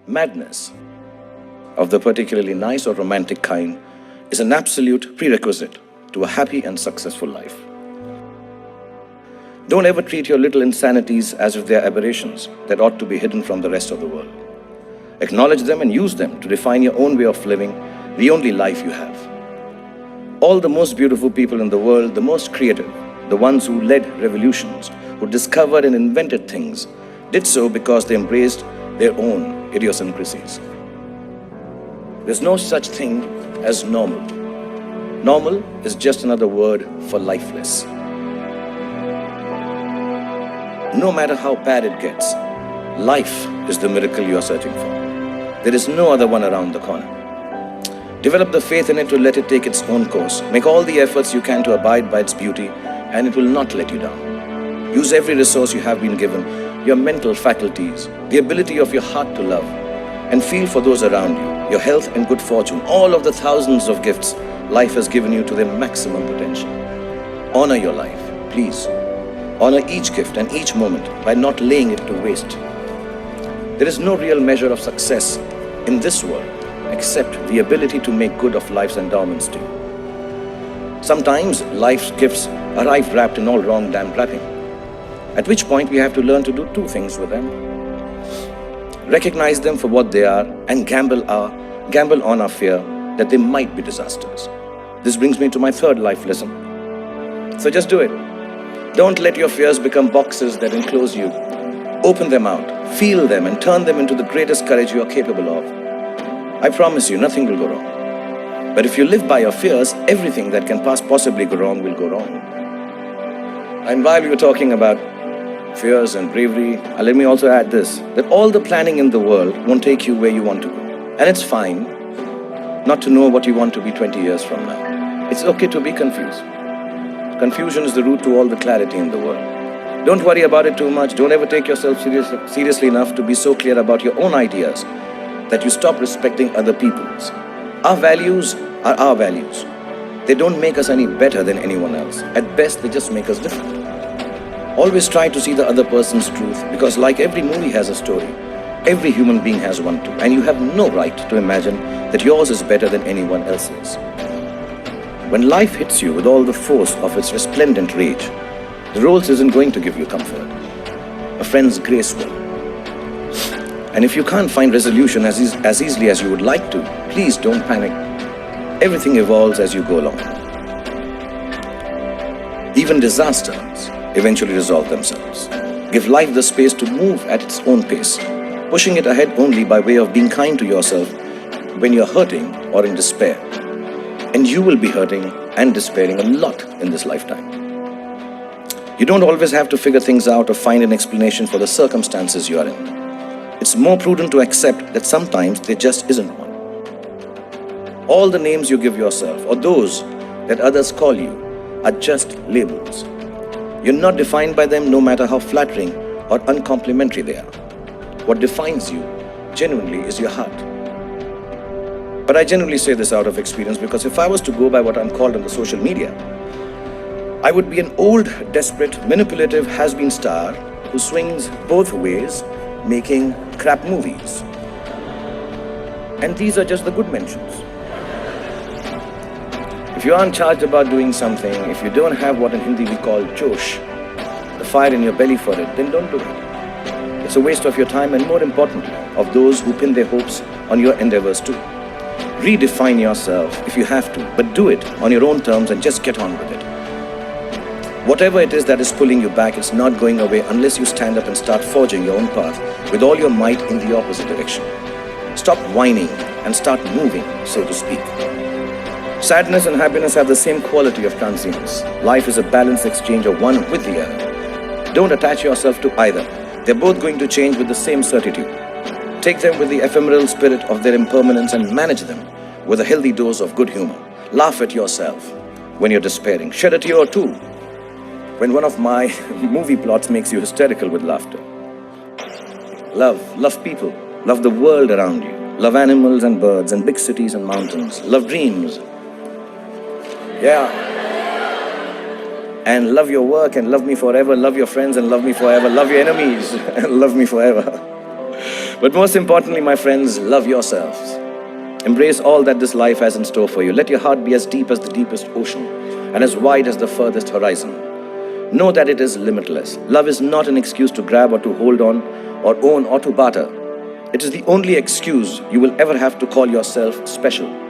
Madness, of the particularly nice or romantic kind, is an absolute prerequisite to a happy and successful life. Don't ever treat your little insanities as if they are aberrations that ought to be hidden from the rest of the world. Acknowledge them and use them to define your own way of living, the only life you have. All the most beautiful people in the world, the most creative, the ones who led revolutions, who discovered and invented things, did so because they embraced their own idiosyncrasies. There's no such thing as normal. Normal is just another word for lifeless. No matter how bad it gets, life is the miracle you are searching for. There is no other one around the corner. Develop the faith in it to let it take its own course. Make all the efforts you can to abide by its beauty, and it will not let you down. Use every resource you have been given, your mental faculties, the ability of your heart to love, and feel for those around you, your health and good fortune, all of the thousands of gifts life has given you to their maximum potential. Honor your life, please. Honor each gift and each moment by not laying it to waste. There is no real measure of success in this world except the ability to make good of life's endowments to you. Sometimes life's gifts arrive wrapped in all wrong damn wrapping, at which point we have to learn to do two things with them. Recognize them for what they are and gamble on our fear that they might be disasters. This brings me to my third life lesson. So just do it. Don't let your fears become boxes that enclose you. Open them out, feel them, and turn them into the greatest courage you are capable of. I promise you, nothing will go wrong. But if you live by your fears, everything that can possibly go wrong will go wrong. And while we were talking about fears and bravery, let me also add this, that all the planning in the world won't take you where you want to go. And it's fine not to know what you want to be 20 years from now. It's okay to be confused. Confusion is the root to all the clarity in the world. Don't worry about it too much. Don't ever take yourself seriously enough to be so clear about your own ideas that you stop respecting other people's. Our values are our values. They don't make us any better than anyone else. At best, they just make us different. Always try to see the other person's truth, because like every movie has a story, every human being has one too, and you have no right to imagine that yours is better than anyone else's. When life hits you with all the force of its resplendent rage, the Rolls isn't going to give you comfort. A friend's grace will. And if you can't find resolution as easily as you would like to, please don't panic. Everything evolves as you go along. Even disasters eventually resolve themselves. Give life the space to move at its own pace, pushing it ahead only by way of being kind to yourself when you're hurting or in despair. And you will be hurting and despairing a lot in this lifetime. You don't always have to figure things out or find an explanation for the circumstances you are in. It's more prudent to accept that sometimes there just isn't one. All the names you give yourself, or those that others call you, are just labels. You're not defined by them, no matter how flattering or uncomplimentary they are. What defines you genuinely is your heart. But I genuinely say this out of experience, because if I was to go by what I'm called on the social media, I would be an old, desperate, manipulative has-been star who swings both ways, making crap movies. And these are just the good mentions. If you aren't charged about doing something, if you don't have what in Hindi we call josh, the fire in your belly for it, then don't do it. It's a waste of your time, and more importantly, of those who pin their hopes on your endeavors too. Redefine yourself if you have to, but do it on your own terms and just get on with it. Whatever it is that is pulling you back, it's not going away unless you stand up and start forging your own path with all your might in the opposite direction. Stop whining and start moving, so to speak. Sadness and happiness have the same quality of transience. Life is a balanced exchange of one with the other. Don't attach yourself to either. They're both going to change with the same certitude. Take them with the ephemeral spirit of their impermanence and manage them with a healthy dose of good humor. Laugh at yourself when you're despairing. Shed a tear or two when one of my movie plots makes you hysterical with laughter. Love people. Love the world around you. Love animals and birds and big cities and mountains. Love dreams. Yeah. And love your work and love me forever. Love your friends and love me forever. Love your enemies and love me forever. But most importantly, my friends, love yourselves. Embrace all that this life has in store for you. Let your heart be as deep as the deepest ocean and as wide as the furthest horizon. Know that it is limitless. Love is not an excuse to grab or to hold on or own or to barter. It is the only excuse you will ever have to call yourself special.